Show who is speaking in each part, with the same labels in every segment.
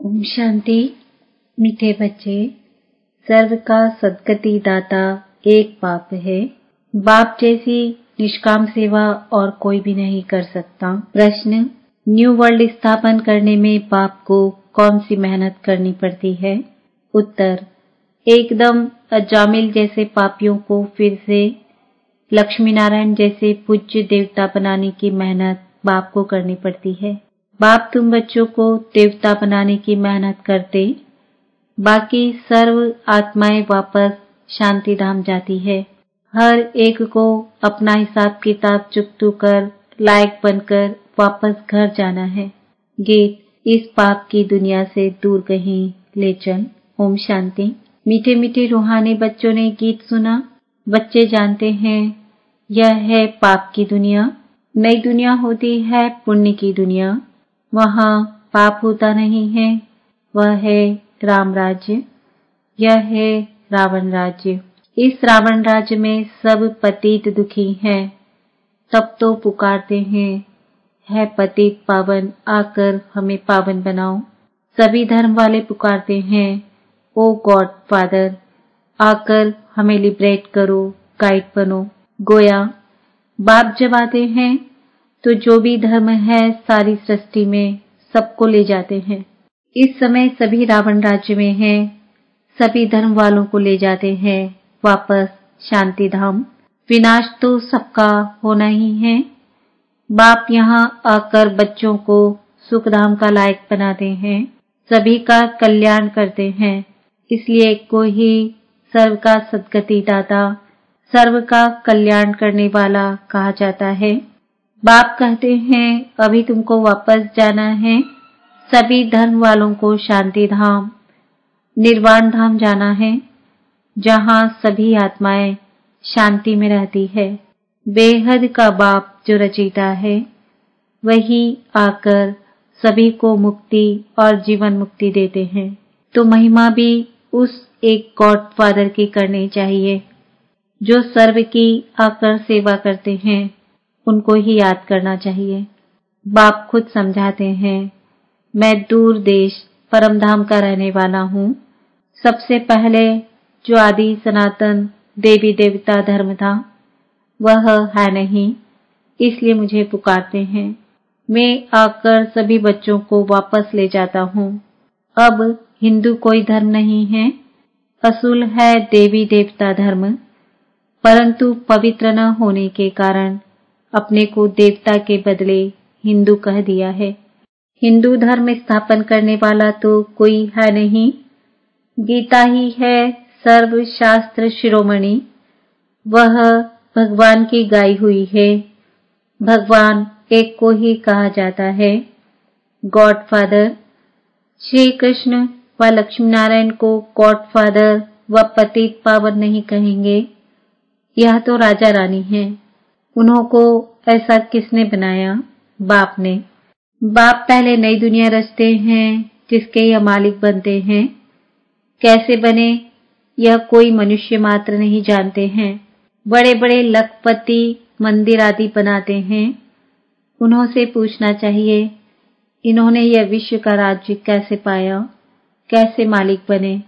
Speaker 1: ओम शांति। मीठे बच्चे, सर्व का सद्गति दाता एक बाप है। बाप जैसी निष्काम सेवा और कोई भी नहीं कर सकता। प्रश्न, न्यू वर्ल्ड स्थापन करने में बाप को कौन सी मेहनत करनी पड़ती है? उत्तर, एकदम अजामिल जैसे पापियों को फिर से लक्ष्मी नारायण जैसे पूज्य देवता बनाने की मेहनत बाप को करनी पड़ती है। बाप तुम बच्चों को देवता बनाने की मेहनत करते, बाकी सर्व आत्माएं वापस शांति धाम जाती है। हर एक को अपना हिसाब किताब चुकतू कर लायक बनकर वापस घर जाना है। गीत, इस पाप की दुनिया से दूर कहीं ले चल। ओम शांति। मीठे मीठे रूहानी बच्चों ने गीत सुना। बच्चे जानते हैं यह है पाप की दुनिया। नई दुनिया होती है पुण्य की दुनिया। वहाँ पाप होता नहीं है, वह है राम राज्य, यह है रावण राज्य। इस रावण राज्य में सब पतित दुखी हैं। तब तो पुकारते हैं, है पतित पावन आकर हमें पावन बनाओ। सभी धर्म वाले पुकारते हैं, ओ गॉड फादर आकर हमें लिबरेट करो, गाइड बनो। गोया बाप जब आते हैं तो जो भी धर्म है सारी सृष्टि में सबको ले जाते हैं। इस समय सभी रावण राज्य में हैं, सभी धर्म वालों को ले जाते हैं वापस शांति धाम। विनाश तो सबका होना ही है। बाप यहाँ आकर बच्चों को सुख धाम का लायक बनाते हैं, सभी का कल्याण करते हैं। इसलिए को ही सर्व का सद्गति दाता, सर्व का कल्याण करने वाला कहा जाता है। बाप कहते हैं अभी तुमको वापस जाना है, सभी धर्म वालों को शांति धाम निर्वाण धाम जाना है, जहाँ सभी आत्माएं शांति में रहती है। बेहद का बाप जो रचयिता है वही आकर सभी को मुक्ति और जीवन मुक्ति देते हैं। तो महिमा भी उस एक गॉड फादर की करनी चाहिए जो सर्व की आकर सेवा करते हैं, उनको ही याद करना चाहिए। बाप खुद समझाते हैं, मैं दूर देश परम धाम का रहने वाला हूँ। सबसे पहले जो आदि सनातन देवी देवता धर्म था वह है नहीं, इसलिए मुझे पुकारते हैं। मैं आकर सभी बच्चों को वापस ले जाता हूँ। अब हिंदू कोई धर्म नहीं है, असूल है देवी देवता धर्म, परंतु पवित्र न होने के कारण अपने को देवता के बदले हिंदू कह दिया है। हिंदू धर्म स्थापन करने वाला तो कोई है नहीं, गीता ही है सर्व शास्त्र शिरोमणि। वह भगवान की गाई हुई है। भगवान एक को ही कहा जाता है, गॉड फादर। श्री कृष्ण व लक्ष्मी नारायण को गॉड फादर व पतित पावन नहीं कहेंगे। यह तो राजा रानी है, उन्हों को ऐसा किसने बनाया? बाप ने। बाप पहले नई दुनिया रचते हैं जिसके यह मालिक बनते हैं। कैसे बने यह कोई मनुष्य मात्र नहीं जानते हैं। बड़े बड़े लखपति मंदिर आदि बनाते हैं, उन्हों से पूछना चाहिए इन्होंने यह विश्व का राज्य कैसे पाया, कैसे मालिक बने?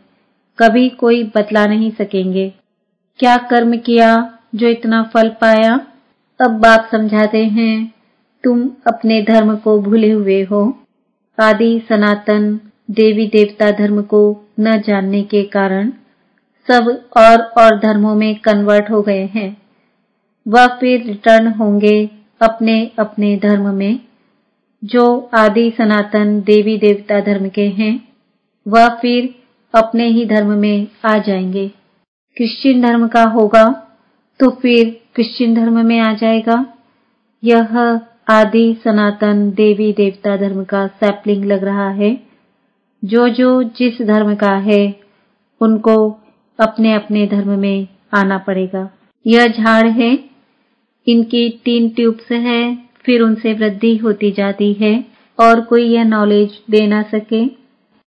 Speaker 1: कभी कोई बतला नहीं सकेंगे। क्या कर्म किया जो इतना फल पाया? अब बाप समझाते हैं, तुम अपने धर्म को भूले हुए हो। आदि सनातन देवी देवता धर्म को न जानने के कारण सब और धर्मों में कन्वर्ट हो गए हैं। वह फिर रिटर्न होंगे अपने अपने धर्म में। जो आदि सनातन देवी देवता धर्म के हैं वह फिर अपने ही धर्म में आ जाएंगे। क्रिश्चियन धर्म का होगा तो फिर क्रिश्चियन धर्म में आ जाएगा। यह आदि सनातन देवी देवता धर्म का सैपलिंग लग रहा है। जो जो जिस धर्म का है उनको अपने अपने धर्म में आना पड़ेगा। यह झाड़ है, इनकी 3 ट्यूब्स है, फिर उनसे वृद्धि होती जाती है और कोई यह नॉलेज दे ना सके।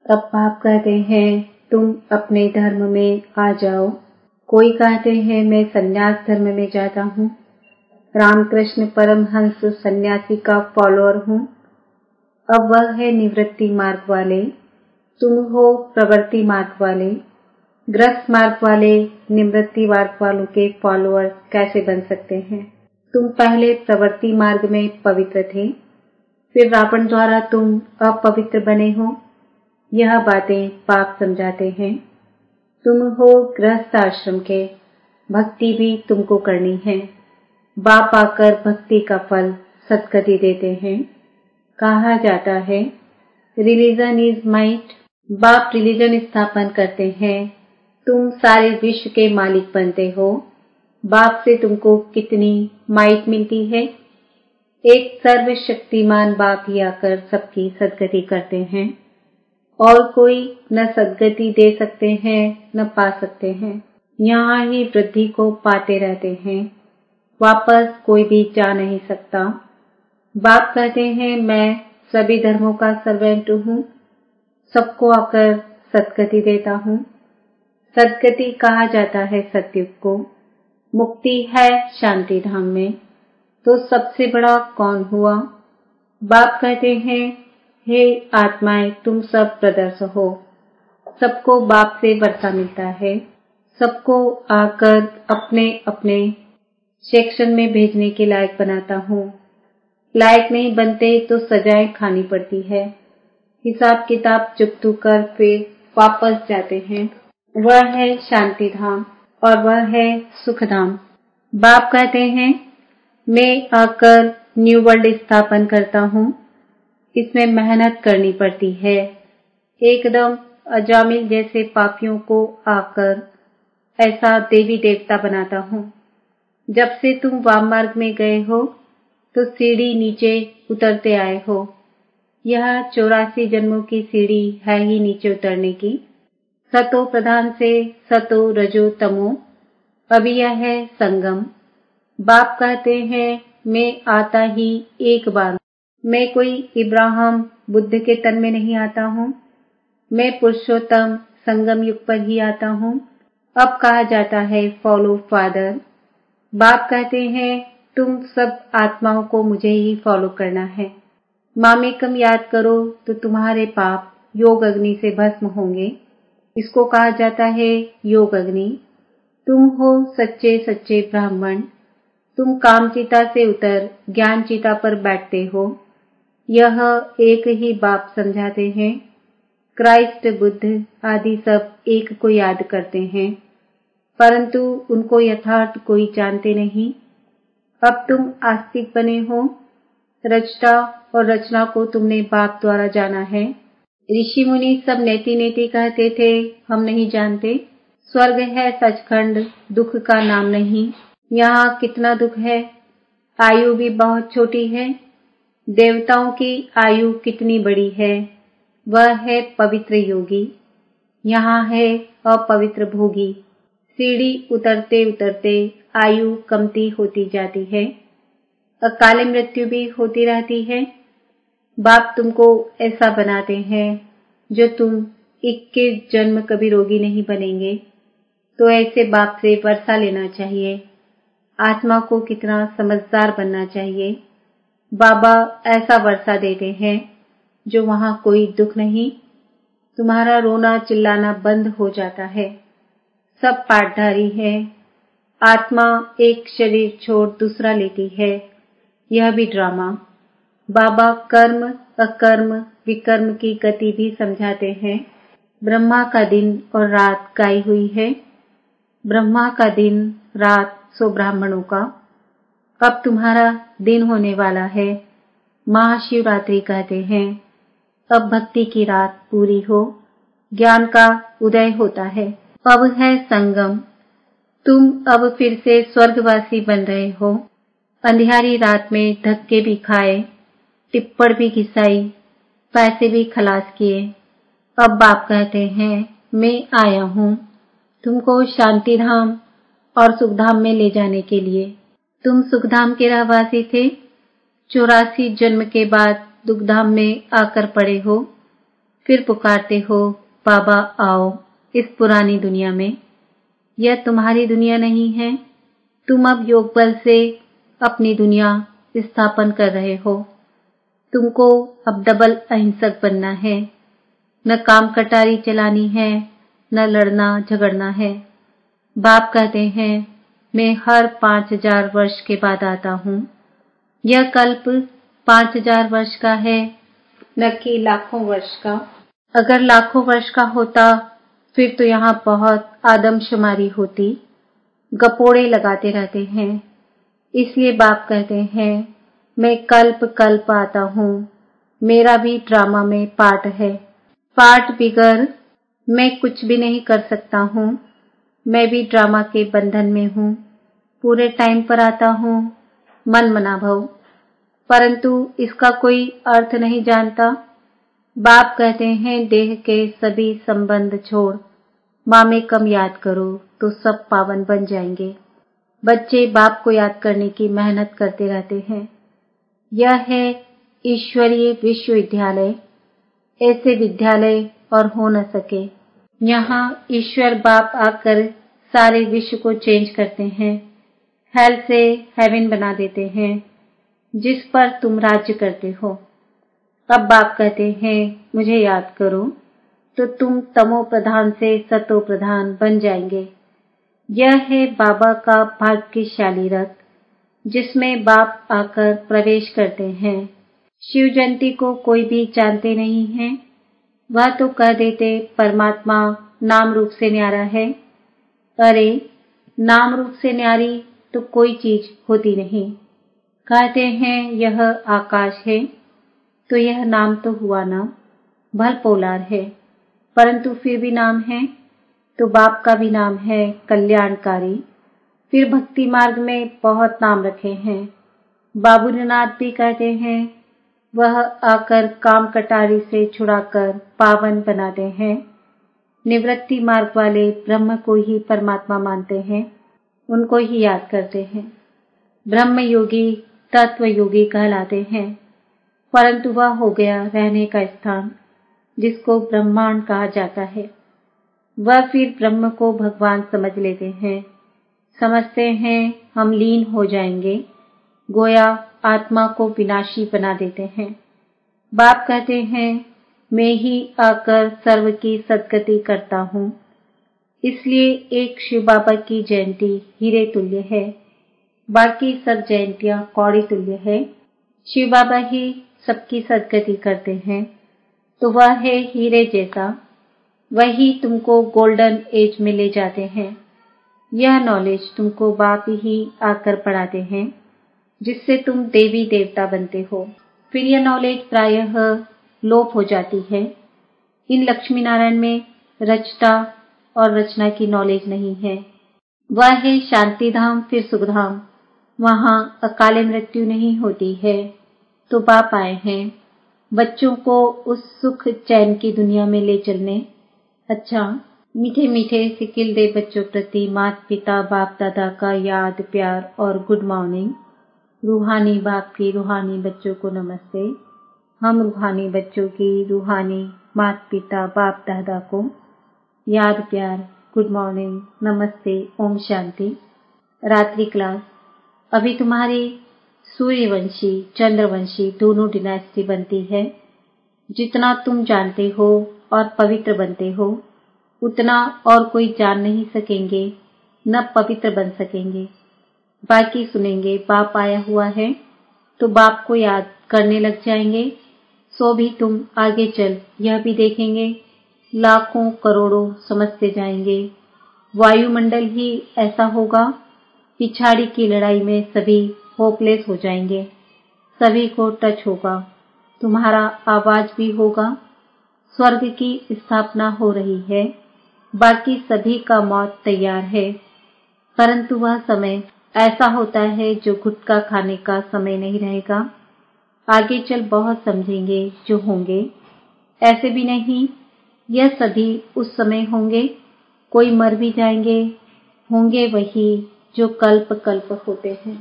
Speaker 1: अब आप कहते हैं तुम अपने धर्म में आ जाओ। कोई कहते हैं मैं सन्यास धर्म में जाता हूँ, रामकृष्ण परमहंस सन्यासी का फॉलोअर हूँ। अब वह है निवृत्ति मार्ग वाले, तुम हो प्रवृत्ति मार्ग वाले। गृहस्थ मार्ग वाले निवृत्ति मार्ग वालों के फॉलोअर कैसे बन सकते हैं? तुम पहले प्रवृत्ति मार्ग में पवित्र थे, फिर रावण द्वारा तुम अपवित्र बने हो। यह बातें पाप समझाते हैं। तुम हो गृहस्थ आश्रम के, भक्ति भी तुमको करनी है। बाप आकर भक्ति का फल सद्गति देते हैं। कहा जाता है रिलीजन इज माइट। बाप रिलीजन स्थापन करते हैं। तुम सारे विश्व के मालिक बनते हो। बाप से तुमको कितनी माइट मिलती है? एक सर्वशक्तिमान बाप ही आकर सबकी सद्गति करते हैं और कोई न सद्गति दे सकते हैं न पा सकते हैं। यहाँ ही वृद्धि को पाते रहते हैं, वापस कोई भी जा नहीं सकता। बाप कहते हैं मैं सभी धर्मों का सर्वेंट हूँ, सबको आकर सद्गति देता हूँ। सद्गति कहा जाता है सत्युग को। मुक्ति है शांति धाम में। तो सबसे बड़ा कौन हुआ? बाप कहते हैं हे आत्माएं, तुम सब ब्रदर्स हो। सबको बाप से वर्षा मिलता है। सबको आकर अपने अपने सेक्शन में भेजने के लायक बनाता हूँ। लायक नहीं बनते तो सजाएं खानी पड़ती है। हिसाब किताब चुकतू कर फिर वापस जाते हैं। वह है शांति धाम और वह है सुख धाम। बाप कहते हैं मैं आकर न्यू वर्ल्ड स्थापन करता हूँ। इसमें मेहनत करनी पड़ती है। एकदम अजामिल जैसे पापियों को आकर ऐसा देवी देवता बनाता हूँ। जब से तुम वाम मार्ग में गए हो तो सीढ़ी नीचे उतरते आए हो। यह 84 जन्मों की सीढ़ी है ही नीचे उतरने की। सतो प्रधान से सतो रजो तमो, अभी यह है संगम। बाप कहते हैं मैं आता ही एक बार। मैं कोई इब्राहिम बुद्ध के तन में नहीं आता हूँ। मैं पुरुषोत्तम संगम युग पर ही आता हूँ। अब कहा जाता है फॉलो फादर। बाप कहते हैं तुम सब आत्माओं को मुझे ही फॉलो करना है। मामेकम याद करो तो तुम्हारे पाप योग अग्नि से भस्म होंगे। इसको कहा जाता है योग अग्नि। तुम हो सच्चे सच्चे ब्राह्मण। तुम काम चिता से उतर ज्ञान चिता पर बैठते हो। यह एक ही बाप समझाते हैं। क्राइस्ट बुद्ध आदि सब एक को याद करते हैं, परंतु उनको यथार्थ कोई जानते नहीं। अब तुम आस्तिक बने हो। रचना और रचना को तुमने बाप द्वारा जाना है। ऋषि मुनि सब नेति नेति कहते थे हम नहीं जानते। स्वर्ग है सचखंड, दुख का नाम नहीं। यहाँ कितना दुख है। आयु भी बहुत छोटी है। देवताओं की आयु कितनी बड़ी है। वह है पवित्र योगी। यहाँ है अपवित्र भोगी। सीढ़ी उतरते उतरते आयु कमती होती जाती है। अकाले मृत्यु भी होती रहती है। बाप तुमको ऐसा बनाते हैं जो तुम 21 जन्म कभी रोगी नहीं बनेंगे। तो ऐसे बाप से वर्षा लेना चाहिए। आत्मा को कितना समझदार बनना चाहिए। बाबा ऐसा वर्षा देते हैं जो वहाँ कोई दुख नहीं। तुम्हारा रोना चिल्लाना बंद हो जाता है। सब पाठधारी है। आत्मा एक शरीर छोड़ दूसरा लेती है। यह भी ड्रामा। बाबा कर्म अकर्म विकर्म की गति भी समझाते हैं। ब्रह्मा का दिन और रात गाई हुई है। ब्रह्मा का दिन रात सो ब्राह्मणों का। अब तुम्हारा दिन होने वाला है। महाशिवरात्रि कहते हैं। अब भक्ति की रात पूरी हो, ज्ञान का उदय होता है। अब है संगम। तुम अब फिर से स्वर्गवासी बन रहे हो। अंधियारी रात में धक्के भी खाए, टिप्पण भी घिसाई, पैसे भी खलास किए। अब बाप कहते हैं मैं आया हूँ तुमको शांति धाम और सुखधाम में ले जाने के लिए। तुम सुखधाम के रहवासी थे। 84 जन्म के बाद दुखधाम में आकर पड़े हो। फिर पुकारते हो बाबा आओ इस पुरानी दुनिया में। यह तुम्हारी दुनिया नहीं है। तुम अब योग बल से अपनी दुनिया स्थापन कर रहे हो। तुमको अब डबल अहिंसक बनना है। न काम कटारी चलानी है, न लड़ना झगड़ना है। बाप कहते हैं मैं हर 5000 वर्ष के बाद आता हूँ। यह कल्प 5000 वर्ष का है, न कि लाखों वर्ष का। अगर लाखों वर्ष का होता फिर तो यहाँ बहुत आदमशुमारी होती। गपोड़े लगाते रहते हैं। इसलिए बाप कहते हैं मैं कल्प कल्प आता हूँ। मेरा भी ड्रामा में पार्ट है। पार्ट बिगर मैं कुछ भी नहीं कर सकता हूँ। मैं भी ड्रामा के बंधन में हूँ। पूरे टाइम पर आता हूँ, मन मना भव, परंतु इसका कोई अर्थ नहीं जानता। बाप कहते हैं देह के सभी संबंध छोड़ माँ में कम याद करो तो सब पावन बन जाएंगे। बच्चे बाप को याद करने की मेहनत करते रहते हैं। यह है ईश्वरीय विश्वविद्यालय। ऐसे विद्यालय और हो न सके। यहाँ ईश्वर बाप आकर सारे विश्व को चेंज करते हैं। हेल से हेवन बना देते हैं, जिस पर तुम राज्य करते हो। अब बाप कहते हैं मुझे याद करो तो तुम तमो प्रधान से सतो प्रधान बन जाएंगे। यह है बाबा का भाग्यशाली रथ, जिसमें बाप आकर प्रवेश करते हैं। शिव जयंती को कोई भी जानते नहीं है। वह तो कह देते परमात्मा नाम रूप से न्यारा है। अरे नाम रूप से न्यारी तो कोई चीज होती नहीं। कहते हैं यह आकाश है तो यह नाम तो हुआ ना, भल पोलार है, परंतु फिर भी नाम है। तो बाप का भी नाम है कल्याणकारी। फिर भक्ति मार्ग में बहुत नाम रखे हैं। बाबूनाथ भी कहते हैं वह आकर काम कटारी से छुड़ाकर पावन बनाते हैं। निवृत्ति मार्ग वाले ब्रह्म को ही परमात्मा मानते हैं, उनको ही याद करते हैं। ब्रह्म योगी तत्व योगी कहलाते हैं, परंतु वह हो गया रहने का स्थान, जिसको ब्रह्मांड कहा जाता है। वह फिर ब्रह्म को भगवान समझ लेते हैं। समझते हैं हम लीन हो जाएंगे, गोया आत्मा को विनाशी बना देते हैं। बाप कहते हैं मैं ही आकर सर्व की सद्गति करता हूँ। इसलिए एक शिव बाबा की जयंती हीरे तुल्य है, बाकी सब जयंतियां कौड़ी तुल्य है। शिव बाबा ही सबकी सद्गति करते हैं, तो वह है हीरे जैसा। वही तुमको गोल्डन एज में ले जाते हैं। यह नॉलेज तुमको बाप ही आकर पढ़ाते हैं, जिससे तुम देवी देवता बनते हो। फिर यह नॉलेज प्रायः लोप हो जाती है। इन लक्ष्मी नारायण में रचता और रचना की नॉलेज नहीं है। वह है शांति धाम फिर सुखधाम। वहाँ अकाले मृत्यु नहीं होती है। तो बाप आए हैं बच्चों को उस सुख चैन की दुनिया में ले चलने। अच्छा, मीठे मीठे सिकिल दे बच्चों प्रति माता पिता बाप दादा का याद प्यार और गुड मॉर्निंग। रूहानी बाप की रूहानी बच्चों को नमस्ते। हम रूहानी बच्चों की रूहानी माता पिता बाप दादा को याद प्यार गुड मॉर्निंग नमस्ते ओम शांति। रात्रि क्लास। अभी तुम्हारी सूर्यवंशी चंद्रवंशी दोनों डिनास्टी बनती है। जितना तुम जानते हो और पवित्र बनते हो, उतना और कोई जान नहीं सकेंगे, न पवित्र बन सकेंगे। बाकी सुनेंगे बाप आया हुआ है तो बाप को याद करने लग जाएंगे। सो भी तुम आगे चल यह भी देखेंगे, लाखों करोड़ों समझते जाएंगे। वायुमंडल ही ऐसा होगा, पिछाड़ी की लड़ाई में सभी होपलेस हो जाएंगे। सभी को टच होगा, तुम्हारा आवाज भी होगा। स्वर्ग की स्थापना हो रही है, बाकी सभी का मौत तैयार है। परंतु वह समय ऐसा होता है जो गुटखा खाने का समय नहीं रहेगा। आगे चल बहुत समझेंगे जो होंगे। ऐसे भी नहीं, यह सभी उस समय होंगे। कोई मर भी जाएंगे, होंगे वही जो कल्प कल्प होते हैं।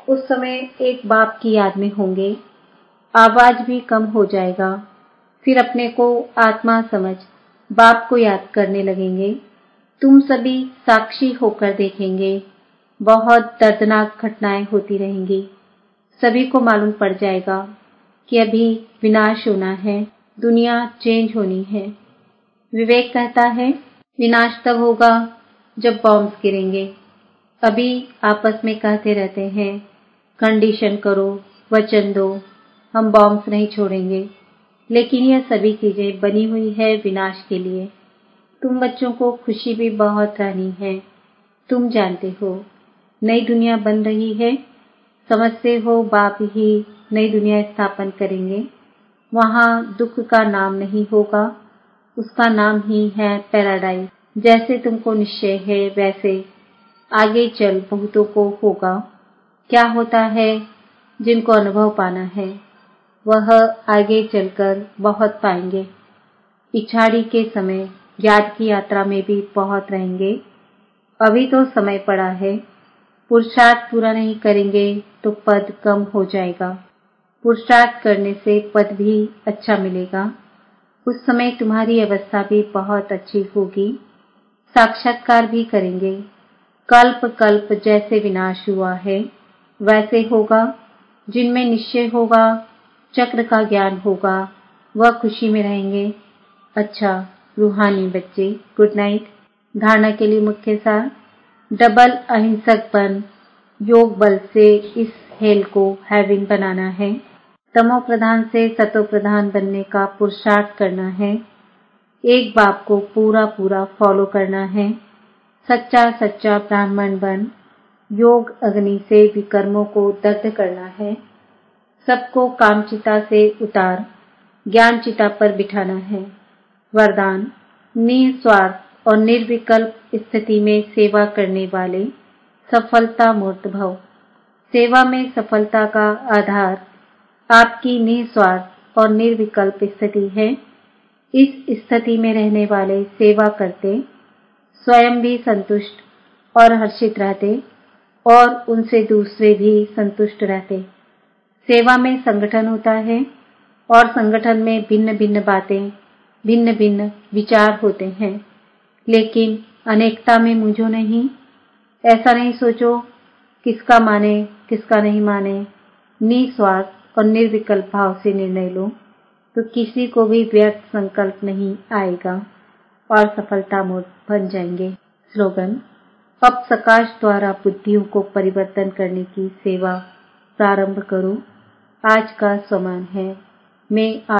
Speaker 1: उस समय एक बाप की याद में होंगे। आवाज भी कम हो जाएगा। फिर अपने को आत्मा समझ बाप को याद करने लगेंगे। तुम सभी साक्षी होकर देखेंगे, बहुत दर्दनाक घटनाएं होती रहेंगी। सभी को मालूम पड़ जाएगा कि अभी विनाश होना है। दुनिया चेंज होनी है। विवेक कहता है विनाश तब होगा जब बॉम्ब्स गिरेंगे। अभी आपस में कहते रहते हैं कंडीशन करो, वचन दो, हम बॉम्ब्स नहीं छोड़ेंगे, लेकिन यह सभी चीजें बनी हुई है विनाश के लिए। तुम बच्चों को खुशी भी बहुत रहनी है। तुम जानते हो नई दुनिया बन रही है, समझते हो बाप ही नई दुनिया स्थापन करेंगे। वहां दुख का नाम नहीं होगा, उसका नाम ही है पैराडाइज। जैसे तुमको निश्चय है वैसे आगे चल बहुतों को होगा। क्या होता है जिनको अनुभव पाना है वह आगे चलकर बहुत पाएंगे। पिछाड़ी के समय ज्ञान की यात्रा में भी बहुत रहेंगे। अभी तो समय पड़ा है, पुरुषार्थ पूरा नहीं करेंगे तो पद कम हो जाएगा। पुरुषार्थ करने से पद भी अच्छा मिलेगा। उस समय तुम्हारी अवस्था भी बहुत अच्छी होगी। साक्षात्कार भी करेंगे। कल्प कल्प जैसे विनाश हुआ है वैसे होगा। जिनमें निश्चय होगा, चक्र का ज्ञान होगा, वह खुशी में रहेंगे। अच्छा रूहानी बच्चे, गुड नाइट। धारणा के लिए मुख्य सार, डबल अहिंसक बन योग बल से इस हेल को हेवन बनाना है। तमो प्रधान से सतो प्रधान बनने का पुरुषार्थ करना है। एक बाप को पूरा पूरा फॉलो करना है। सच्चा सच्चा ब्राह्मण बन योग अग्नि से विकर्मों को दग्ध करना है। सबको कामचिता से उतार ज्ञान चिता पर बिठाना है। वरदान, निस्वार्थ और निर्विकल्प स्थिति में सेवा करने वाले सफलता मूर्त भव। सेवा में सफलता का आधार आपकी निस्वार्थ और निर्विकल्प स्थिति है। इस स्थिति में रहने वाले सेवा करते स्वयं भी संतुष्ट और हर्षित रहते और उनसे दूसरे भी संतुष्ट रहते। सेवा में संगठन होता है और संगठन में भिन्न भिन्न बातें, भिन्न भिन्न विचार होते हैं, लेकिन अनेकता में मुझो नहीं। ऐसा नहीं सोचो किसका माने किसका नहीं माने। निस्वार्थ और निर्विकल्प भाव से निर्णय लो तो किसी को भी व्यर्थ संकल्प नहीं आएगा और सफलता मूर्त बन जाएंगे। स्लोगन, अब प्रकाश द्वारा बुद्धियों को परिवर्तन करने की सेवा प्रारंभ करो। आज का स्वमान है, मैं